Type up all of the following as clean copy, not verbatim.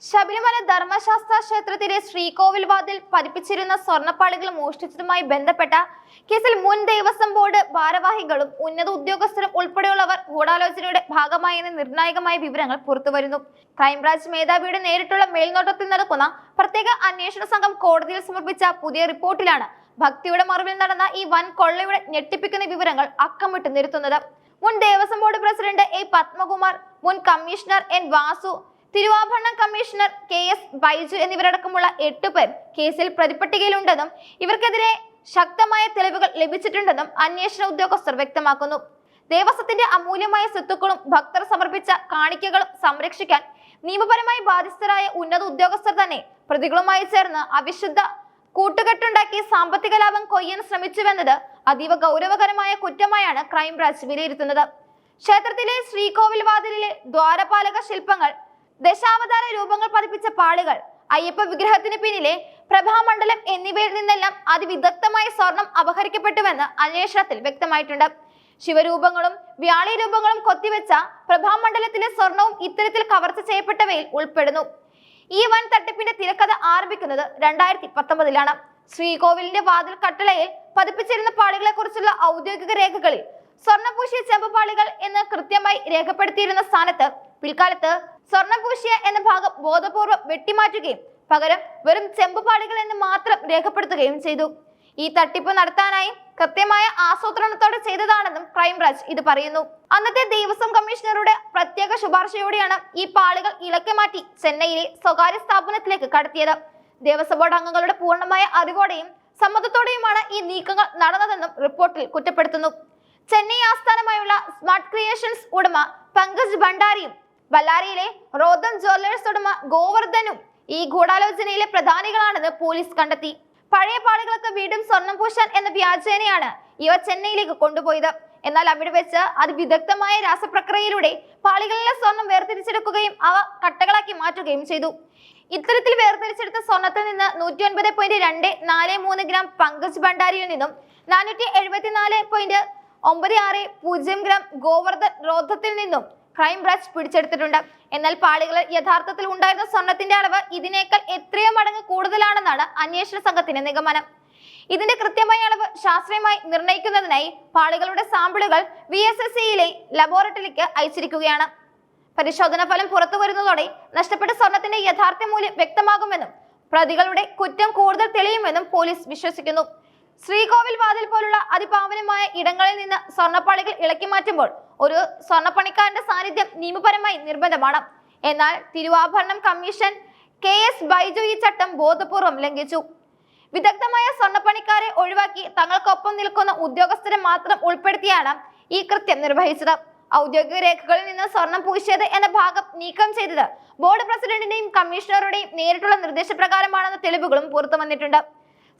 ശബരിമല ധർമ്മശാസ്ത്ര ക്ഷേത്രത്തിലെ ശ്രീകോവിൽ വാതിൽ പതിപ്പിച്ചിരുന്ന സ്വർണ്ണപ്പാളികൾ മോഷ്ടിച്ചതുമായി ബന്ധപ്പെട്ട കേസിൽ മുൻ ദേവസ്വം ബോർഡ് ഭാരവാഹികളും ഉന്നത ഉദ്യോഗസ്ഥരും ഉൾപ്പെടെയുള്ളവർ ഗൂഢാലോചനയുടെ ഭാഗമായെന്ന നിർണായകമായ വിവരങ്ങൾ പുറത്തുവരുന്നു. ക്രൈംബ്രാഞ്ച് മേധാവിയുടെ നേരിട്ടുള്ള മേൽനോട്ടത്തിൽ നടക്കുന്ന പ്രത്യേക അന്വേഷണ സംഘം കോടതിയിൽ സമർപ്പിച്ച പുതിയ റിപ്പോർട്ടിലാണ് ഭക്തിയുടെ മറവിൽ നടന്ന ഈ വൻ കൊള്ളയുടെ ഞെട്ടിപ്പിക്കുന്ന വിവരങ്ങൾ അക്കമിട്ട് നിരത്തുന്നത്. മുൻ Devaswom board president A Padmakumar, മുൻ commissioner N Vasu, Thiruvabharanam commissioner KS Baiju എന്നിവരടക്കമുള്ള 8 പേർ കേസിൽ പ്രതിപട്ടികയിലുണ്ടെന്നും ഇവർക്കെതിരെ ശക്തമായ തെളിവുകൾ ലഭിച്ചിട്ടുണ്ടെന്നും അന്വേഷണ ഉദ്യോഗസ്ഥർ വ്യക്തമാക്കുന്നു. ദേവസ്വത്തിന്റെ അമൂല്യമായ സ്വത്തുക്കളും ഭക്തർ സമർപ്പിച്ച കാണിക്കകളും സംരക്ഷിക്കാൻ നിയമപരമായി ബാധ്യസ്ഥരായ ഉന്നത ഉദ്യോഗസ്ഥർ തന്നെ പ്രതികളുമായി ചേർന്ന് അവിശുദ്ധ കൂട്ടുകെട്ടുണ്ടാക്കി സാമ്പത്തിക ലാഭം കൊയ്യാൻ ശ്രമിച്ചുവെന്നത് അതീവ ഗൗരവകരമായ കുറ്റമായാണ് ക്രൈംബ്രാഞ്ച് വിലയിരുത്തുന്നത്. ക്ഷേത്രത്തിലെ ശ്രീകോവിൽ വാതിലിലെ ദ്വാരപാലക ശില്പങ്ങൾ, ദശാവതാര രൂപങ്ങൾ പതിപ്പിച്ച പാളികൾ, അയ്യപ്പ വിഗ്രഹത്തിന് പിന്നിലെ പ്രഭാമണ്ഡലം എന്നിവയിൽ നിന്നെല്ലാം അതിവിദഗ്ധമായ സ്വർണം അപഹരിക്കപ്പെട്ടുവെന്ന് അന്വേഷണത്തിൽ വ്യക്തമായിട്ടുണ്ട്. ശിവരൂപങ്ങളും വ്യാളി രൂപങ്ങളും കൊത്തിവെച്ച പ്രഭാമണ്ഡലത്തിലെ സ്വർണവും ഇത്തരത്തിൽ കവർച്ച ചെയ്യപ്പെട്ടവയിൽ ഉൾപ്പെടുന്നു. ഈ വൻ തട്ടിപ്പിന്റെ തിരക്കഥ ആരംഭിക്കുന്നത് 2019-ലാണ്. ശ്രീകോവിലിന്റെ വാതിൽ കട്ടളയിൽ പതിപ്പിച്ചിരുന്ന പാളികളെ കുറിച്ചുള്ള ഔദ്യോഗിക രേഖകളിൽ സ്വർണം പൂശിയ ചെമ്പുപാളികൾ എന്ന് കൃത്യമായി രേഖപ്പെടുത്തിയിരുന്ന സ്ഥാനത്ത് പിൽക്കാലത്ത് സ്വർണം പൂശിയ എന്ന ഭാഗം ബോധപൂർവ്വം വെട്ടിമാറ്റുകയും പകരം വെറും ചെമ്പുപാളികൾ എന്ന് മാത്രം രേഖപ്പെടുത്തുകയും ചെയ്തു. ഈ തട്ടിപ്പ് നടത്താനായി കൃത്യമായ ആസൂത്രണത്തോടെ ചെയ്തതാണെന്നും ക്രൈംബ്രാഞ്ച് ഇത് പറയുന്നു. അന്നത്തെ ദേവസ്വം കമ്മീഷണറുടെ പ്രത്യേക ശുപാർശയോടെയാണ് ഈ പാളികൾ ഇളക്കി മാറ്റി ചെന്നൈയിലെ സ്വകാര്യ സ്ഥാപനത്തിലേക്ക് കടത്തിയത്. ദേവസ്വം ബോർഡ് അംഗങ്ങളുടെ പൂർണ്ണമായ അറിവോടെയും സമ്മതത്തോടെയുമാണ് ഈ നീക്കങ്ങൾ നടന്നതെന്നും റിപ്പോർട്ടിൽ കുറ്റപ്പെടുത്തുന്നു. ചെന്നൈ ആസ്ഥാനമായുള്ള സ്മാർട്ട് ക്രിയേഷൻസ് ഉടമ പങ്കജ് ഭണ്ഡാരിയും ബല്ലാരിയിലെ റോദം ജ്വല്ലേഴ്സ് ഉടമ ഗോവർദ്ധനും ഈ ഗൂഢാലോചനയിലെ പ്രധാനികളാണെന്ന് പോലീസ് കണ്ടെത്തി. പഴയ പാളികൾക്ക് വീണ്ടും സ്വർണം പൂശാൻ എന്ന വ്യാജേനയാണ് ഇവ ചെന്നൈയിലേക്ക് കൊണ്ടുപോയത്. എന്നാൽ അവിടെ വെച്ച് അതിവിദഗ്ധമായ രാസപ്രക്രിയയിലൂടെ പാളികളിലെ സ്വർണം വേർതിരിച്ചെടുക്കുകയും അവ കട്ടകളാക്കി മാറ്റുകയും ചെയ്തു. ഇത്തരത്തിൽ വേർതിരിച്ചെടുത്ത സ്വർണത്തിൽ നിന്ന് 109.243 ഗ്രാം പങ്കജ് ഭണ്ഡാരിയിൽ നിന്നും 474.96 ഗ്രാം ഗോവർദ്ധൻ റോധത്തിൽ നിന്നും ക്രൈംബ്രാഞ്ച് പിടിച്ചെടുത്തിട്ടുണ്ട്. എന്നാൽ പാളികളിൽ യഥാർത്ഥത്തിൽ ഉണ്ടായിരുന്ന സ്വർണത്തിന്റെ അളവ് ഇതിനേക്കാൾ എത്രയോ മടങ്ങ് കൂടുതലാണെന്നാണ് അന്വേഷണ സംഘത്തിന്റെ നിഗമനം. ഇതിന്റെ കൃത്യമായ അളവ് ശാസ്ത്രീയമായി നിർണ്ണയിക്കുന്നതിനായി പാളികളുടെ സാമ്പിളുകൾ VSSCയിലെ ലബോറട്ടറിക്ക് അയച്ചിരിക്കുകയാണ്. പരിശോധന ഫലം പുറത്തു വരുന്നതോടെ നഷ്ടപ്പെട്ട സ്വർണത്തിന്റെ യഥാർത്ഥ മൂല്യം വ്യക്തമാകുമെന്നും പ്രതികളുടെ കുറ്റം കൂടുതൽ തെളിയുമെന്നും പോലീസ് വിശ്വസിക്കുന്നു. ശ്രീകോവിൽ വാതിൽ പോലുള്ള അതിപാവനമായ ഇടങ്ങളിൽ നിന്ന് സ്വർണ്ണപ്പാളികൾ ഇളക്കി മാറ്റുമ്പോൾ ഒരു സ്വർണ്ണപ്പണിക്കാരന്റെ സാന്നിധ്യം നിയമപരമായി നിർബന്ധമാണ്. എന്നാൽ തിരുവാഭരണം കമ്മീഷൻ KS ബൈജു ഈ ചട്ടം ബോധപൂർവം ലംഘിച്ചു. വിദഗ്ധമായ സ്വർണ്ണപ്പണിക്കാരെ ഒഴിവാക്കി തങ്ങൾക്കൊപ്പം നിൽക്കുന്ന ഉദ്യോഗസ്ഥരെ മാത്രം ഉൾപ്പെടുത്തിയാണ് ഈ കൃത്യം നിർവഹിച്ചത്. ഔദ്യോഗിക രേഖകളിൽ നിന്ന് സ്വർണം പൂശിയത് എന്ന ഭാഗം നീക്കം ചെയ്തത് ബോർഡ് പ്രസിഡന്റിന്റെയും കമ്മീഷണറുടെയും നേരിട്ടുള്ള നിർദ്ദേശപ്രകാരമാണെന്ന തെളിവുകളും പുറത്തു വന്നിട്ടുണ്ട്.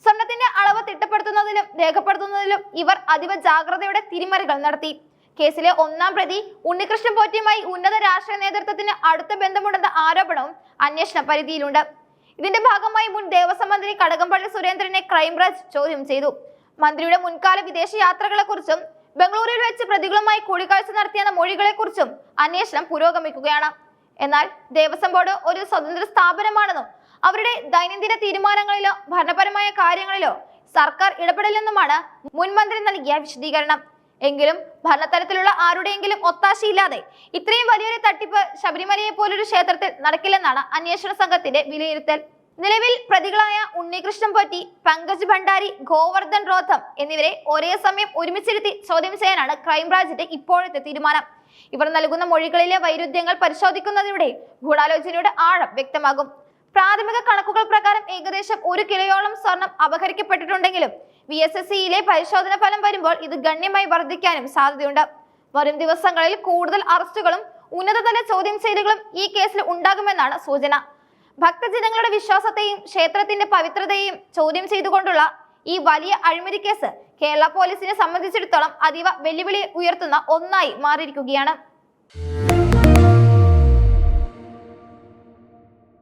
സ്വർണത്തിന്റെ അളവ് തിട്ടപ്പെടുത്തുന്നതിലും രേഖപ്പെടുത്തുന്നതിലും ഇവർ അതീവ ജാഗ്രതയോടെ തിരിമറികൾ നടത്തി. കേസിലെ 1-ാം പ്രതി ഉണ്ണികൃഷ്ണൻ പോറ്റിയുമായി ഉന്നത രാഷ്ട്രീയ നേതൃത്വത്തിന് അടുത്ത ബന്ധമുണ്ടെന്ന ആരോപണവും അന്വേഷണ പരിധിയിലുണ്ട്. ഇതിന്റെ ഭാഗമായി മുൻ ദേവസ്വം മന്ത്രി കടകംപള്ളി സുരേന്ദ്രനെ ക്രൈംബ്രാഞ്ച് ചോദ്യം ചെയ്തു. മന്ത്രിയുടെ മുൻകാല വിദേശ യാത്രകളെക്കുറിച്ചും ബംഗളൂരുവിൽ വെച്ച് പ്രതികളുമായി കൂടിക്കാഴ്ച നടത്തിയെന്ന മൊഴികളെക്കുറിച്ചും അന്വേഷണം പുരോഗമിക്കുകയാണ്. എന്നാൽ ദേവസ്വം ബോർഡ് ഒരു സ്വതന്ത്ര സ്ഥാപനമാണെന്നും അവരുടെ ദൈനംദിന തീരുമാനങ്ങളിലോ ഭരണപരമായ കാര്യങ്ങളിലോ സർക്കാർ ഇടപെടില്ലെന്നുമാണ് മുൻ മന്ത്രി നൽകിയ വിശദീകരണം. എങ്കിലും ഭരണതലത്തിലുള്ള ആരുടെയെങ്കിലും ഒത്താശയില്ലാതെ ഇത്രയും വലിയൊരു തട്ടിപ്പ് ശബരിമലയെ പോലൊരു ക്ഷേത്രത്തിൽ നടക്കില്ലെന്നാണ് അന്വേഷണ സംഘത്തിന്റെ വിലയിരുത്തൽ. നിലവിൽ പ്രതികളായ ഉണ്ണികൃഷ്ണൻ പോറ്റി, പങ്കജ് ഭണ്ഡാരി, ഗോവർദ്ധൻ റോധം എന്നിവരെ ഒരേ സമയം ഒരുമിച്ചിരുത്തി ചോദ്യം ചെയ്യാനാണ് ക്രൈംബ്രാഞ്ചിന്റെ ഇപ്പോഴത്തെ തീരുമാനം. ഇവർ നൽകുന്ന മൊഴികളിലെ വൈരുദ്ധ്യങ്ങൾ പരിശോധിക്കുന്നതിലൂടെ ഗൂഢാലോചനയുടെ ആഴം വ്യക്തമാകും. പ്രാഥമിക കണക്കുകൾ പ്രകാരം ഏകദേശം 1 കിലോയോളം സ്വർണം അപഹരിക്കപ്പെട്ടിട്ടുണ്ടെങ്കിലും VSSCയിലെ പരിശോധന ഫലം വരുമ്പോൾ ഇത് ഗണ്യമായി വർദ്ധിക്കാനും സാധ്യതയുണ്ട്. വരും ദിവസങ്ങളിൽ കൂടുതൽ അറസ്റ്റുകളും ഉന്നതതല ചോദ്യം ചെയ്യലുകളും ഈ കേസിൽ ഉണ്ടാകുമെന്നാണ് സൂചന. ഭക്തജനങ്ങളുടെ വിശ്വാസത്തെയും ക്ഷേത്രത്തിന്റെ പവിത്രതയെയും ചോദ്യം ചെയ്തുകൊണ്ടുള്ള ഈ വലിയ അഴിമതി കേസ് കേരള പോലീസിനെ സംബന്ധിച്ചിടത്തോളം അതീവ വെല്ലുവിളി ഉയർത്തുന്ന ഒന്നായി മാറിയിരിക്കുകയാണ്.